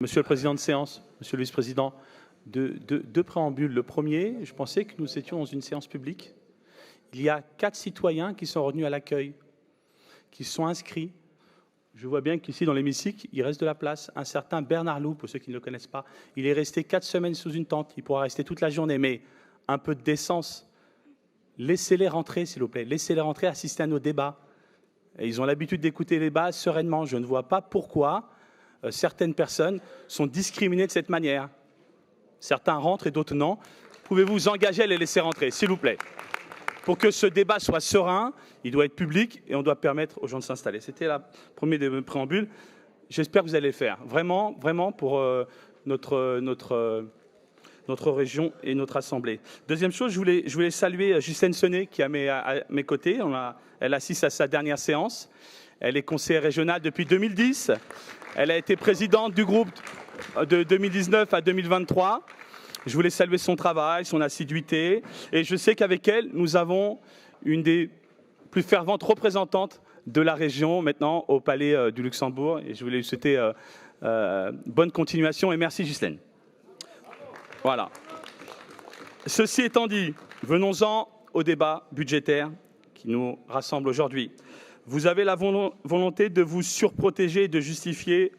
Monsieur le Président de séance, Monsieur le Vice-président, deux préambules. Le premier, je pensais que nous étions dans une séance publique. Il y a 4 citoyens qui sont revenus à l'accueil, qui sont inscrits. Je vois bien qu'ici, dans l'hémicycle, il reste de la place. Un certain Bernard Loup, pour ceux qui ne le connaissent pas, il est resté 4 semaines sous une tente. Il pourra rester toute la journée, mais un peu de décence. Laissez-les rentrer, s'il vous plaît. Laissez-les rentrer, assister à nos débats. Et ils ont l'habitude d'écouter les débats sereinement. Je ne vois pas pourquoi certaines personnes sont discriminées de cette manière. Certains rentrent et d'autres non. Pouvez-vous vous engager à les laisser rentrer, s'il vous plaît? Pour que ce débat soit serein, il doit être public et on doit permettre aux gens de s'installer. C'était la première des préambules. J'espère que vous allez le faire. Vraiment, vraiment pour notre région et notre assemblée. Deuxième chose, je voulais saluer Justine Sonnet qui est à mes côtés. Elle assiste à sa dernière séance. Elle est conseillère régionale depuis 2010. Elle a été présidente du groupe de 2019 à 2023. Je voulais saluer son travail, son assiduité. Et je sais qu'avec elle, nous avons une des plus ferventes représentantes de la région maintenant au Palais du Luxembourg. Et je voulais lui souhaiter bonne continuation et merci Ghislaine. Voilà. Ceci étant dit, venons-en au débat budgétaire qui nous rassemble aujourd'hui. Vous avez la volonté de vous surprotéger et de justifier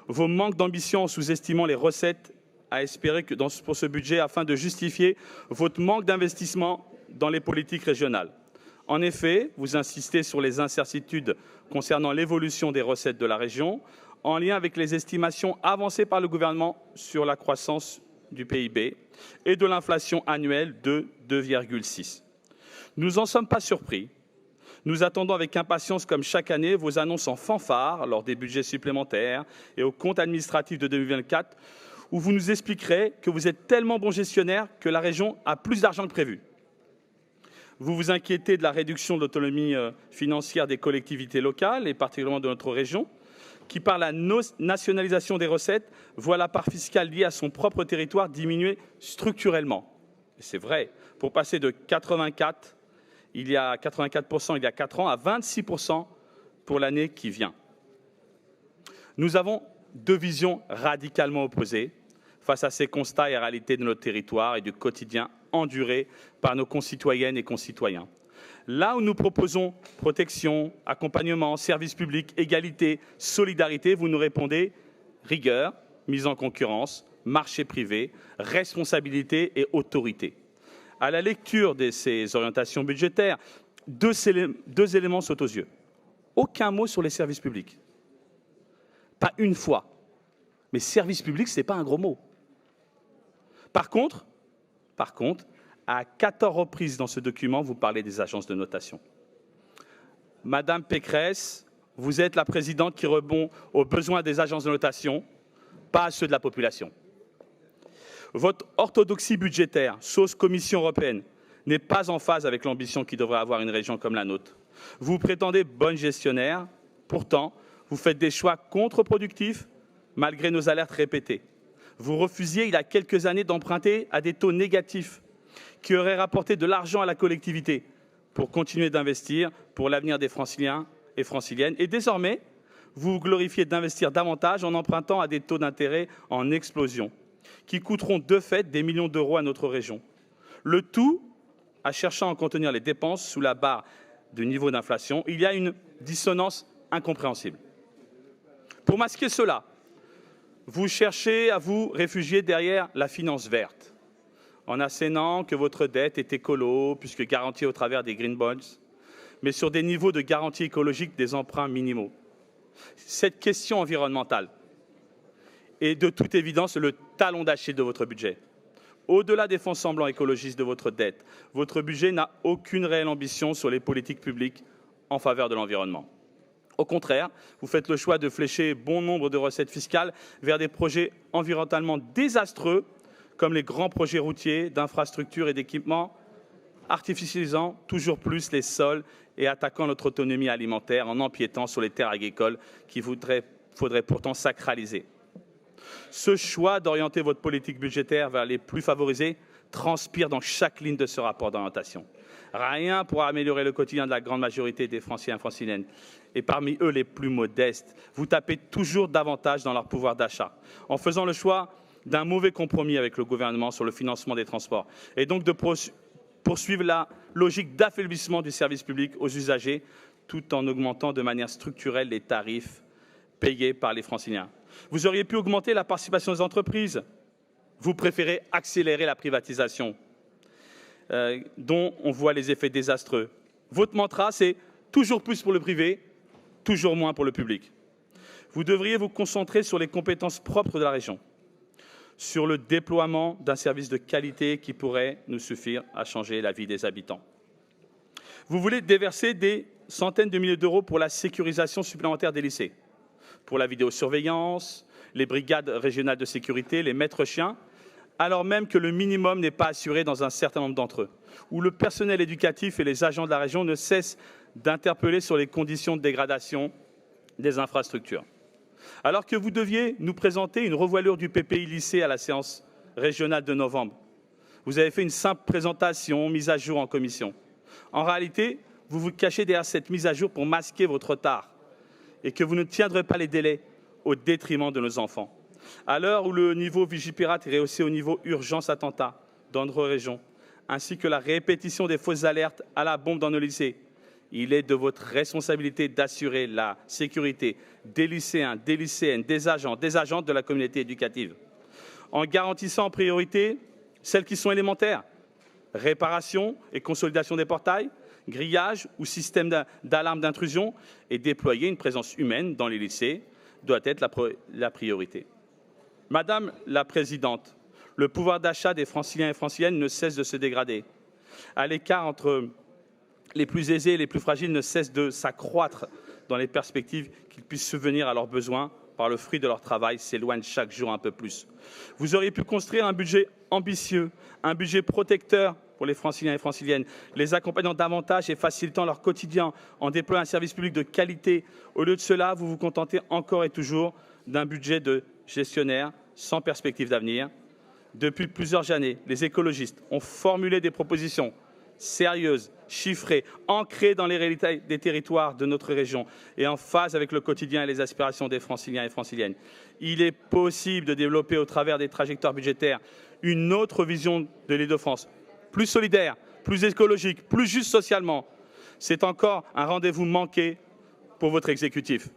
vos manques d'ambition en sous-estimant les recettes à espérer que pour ce budget afin de justifier votre manque d'investissement dans les politiques régionales. En effet, vous insistez sur les incertitudes concernant l'évolution des recettes de la région en lien avec les estimations avancées par le gouvernement sur la croissance du PIB et de l'inflation annuelle de 2,6. Nous n'en sommes pas surpris. Nous attendons avec impatience, comme chaque année, vos annonces en fanfare lors des budgets supplémentaires et au compte administratif de 2024, où vous nous expliquerez que vous êtes tellement bon gestionnaire que la région a plus d'argent que prévu. Vous vous inquiétez de la réduction de l'autonomie financière des collectivités locales, et particulièrement de notre région, qui, par la nationalisation des recettes, voit la part fiscale liée à son propre territoire diminuer structurellement. Et c'est vrai, pour passer de 84% il y a 4 ans à 26% pour l'année qui vient. Nous avons 2 visions radicalement opposées face à ces constats et réalités de notre territoire et du quotidien enduré par nos concitoyennes et concitoyens. Là où nous proposons protection, accompagnement, services publics, égalité, solidarité, vous nous répondez rigueur, mise en concurrence, marché privé, responsabilité et autorité. À la lecture de ces orientations budgétaires, deux éléments sautent aux yeux. Aucun mot sur les services publics. Pas une fois. Mais services publics, ce n'est pas un gros mot. Par contre, à 14 reprises dans ce document, vous parlez des agences de notation. Madame Pécresse, vous êtes la présidente qui répond aux besoins des agences de notation, pas à ceux de la population. Votre orthodoxie budgétaire, sauce Commission européenne, n'est pas en phase avec l'ambition qui devrait avoir une région comme la nôtre. Vous prétendez bonne gestionnaire, pourtant, vous faites des choix contre-productifs malgré nos alertes répétées. Vous refusiez il y a quelques années d'emprunter à des taux négatifs qui auraient rapporté de l'argent à la collectivité pour continuer d'investir pour l'avenir des Franciliens et Franciliennes. Et désormais, vous vous glorifiez d'investir davantage en empruntant à des taux d'intérêt en explosion, qui coûteront de fait des millions d'euros à notre région. Le tout en cherchant à contenir les dépenses sous la barre du niveau d'inflation. Il y a une dissonance incompréhensible. Pour masquer cela, vous cherchez à vous réfugier derrière la finance verte, en assénant que votre dette est écolo, puisque garantie au travers des green bonds, mais sur des niveaux de garantie écologique des emprunts minimaux. Cette question environnementale est de toute évidence le talon d'Achille de votre budget. Au-delà des fonds semblants écologistes de votre dette, votre budget n'a aucune réelle ambition sur les politiques publiques en faveur de l'environnement. Au contraire, vous faites le choix de flécher bon nombre de recettes fiscales vers des projets environnementalement désastreux, comme les grands projets routiers, d'infrastructures et d'équipements, artificialisant toujours plus les sols et attaquant notre autonomie alimentaire en empiétant sur les terres agricoles qu'il faudrait pourtant sacraliser. Ce choix d'orienter votre politique budgétaire vers les plus favorisés transpire dans chaque ligne de ce rapport d'orientation. Rien pour améliorer le quotidien de la grande majorité des Franciliens et Franciliennes. et parmi eux les plus modestes, vous tapez toujours davantage dans leur pouvoir d'achat, en faisant le choix d'un mauvais compromis avec le gouvernement sur le financement des transports, et donc de poursuivre la logique d'affaiblissement du service public aux usagers, tout en augmentant de manière structurelle les tarifs payés par les Franciliens. Vous auriez pu augmenter la participation des entreprises. Vous préférez accélérer la privatisation, dont on voit les effets désastreux. Votre mantra, c'est toujours plus pour le privé, toujours moins pour le public. Vous devriez vous concentrer sur les compétences propres de la région, sur le déploiement d'un service de qualité qui pourrait nous suffire à changer la vie des habitants. Vous voulez déverser des centaines de milliers d'euros pour la sécurisation supplémentaire des lycées, pour la vidéosurveillance, les brigades régionales de sécurité, les maîtres chiens, alors même que le minimum n'est pas assuré dans un certain nombre d'entre eux, où le personnel éducatif et les agents de la région ne cessent d'interpeller sur les conditions de dégradation des infrastructures. Alors que vous deviez nous présenter une revoilure du PPI lycée à la séance régionale de novembre, vous avez fait une simple présentation, mise à jour en commission. En réalité, vous vous cachez derrière cette mise à jour pour masquer votre retard et que vous ne tiendrez pas les délais au détriment de nos enfants. À l'heure où le niveau Vigipirate est rehaussé au niveau urgence attentat dans notre région, ainsi que la répétition des fausses alertes à la bombe dans nos lycées, il est de votre responsabilité d'assurer la sécurité des lycéens, des lycéennes, des agents, des agentes de la communauté éducative, en garantissant en priorité celles qui sont élémentaires, réparation et consolidation des portails, grillage ou système d'alarme d'intrusion, et déployer une présence humaine dans les lycées doit être la priorité. Madame la Présidente, le pouvoir d'achat des Franciliens et Franciliennes ne cesse de se dégrader. À l'écart entre les plus aisés et les plus fragiles ne cesse de s'accroître dans les perspectives qu'ils puissent subvenir à leurs besoins par le fruit de leur travail s'éloigne chaque jour un peu plus. Vous auriez pu construire un budget ambitieux, un budget protecteur pour les Franciliens et Franciliennes, les accompagnant davantage et facilitant leur quotidien en déployant un service public de qualité. Au lieu de cela, vous vous contentez encore et toujours d'un budget de gestionnaire sans perspective d'avenir. Depuis plusieurs années, les écologistes ont formulé des propositions sérieuses, chiffrées, ancrées dans les réalités des territoires de notre région et en phase avec le quotidien et les aspirations des Franciliens et Franciliennes. Il est possible de développer au travers des trajectoires budgétaires une autre vision de l'Île-de-France, plus solidaire, plus écologique, plus juste socialement. C'est encore un rendez-vous manqué pour votre exécutif.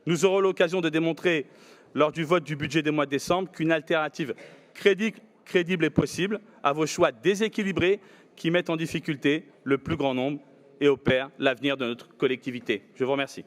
Nous aurons l'occasion de démontrer lors du vote du budget des mois de décembre qu'une alternative crédible est possible à vos choix déséquilibrés qui mettent en difficulté le plus grand nombre et opèrent l'avenir de notre collectivité. Je vous remercie.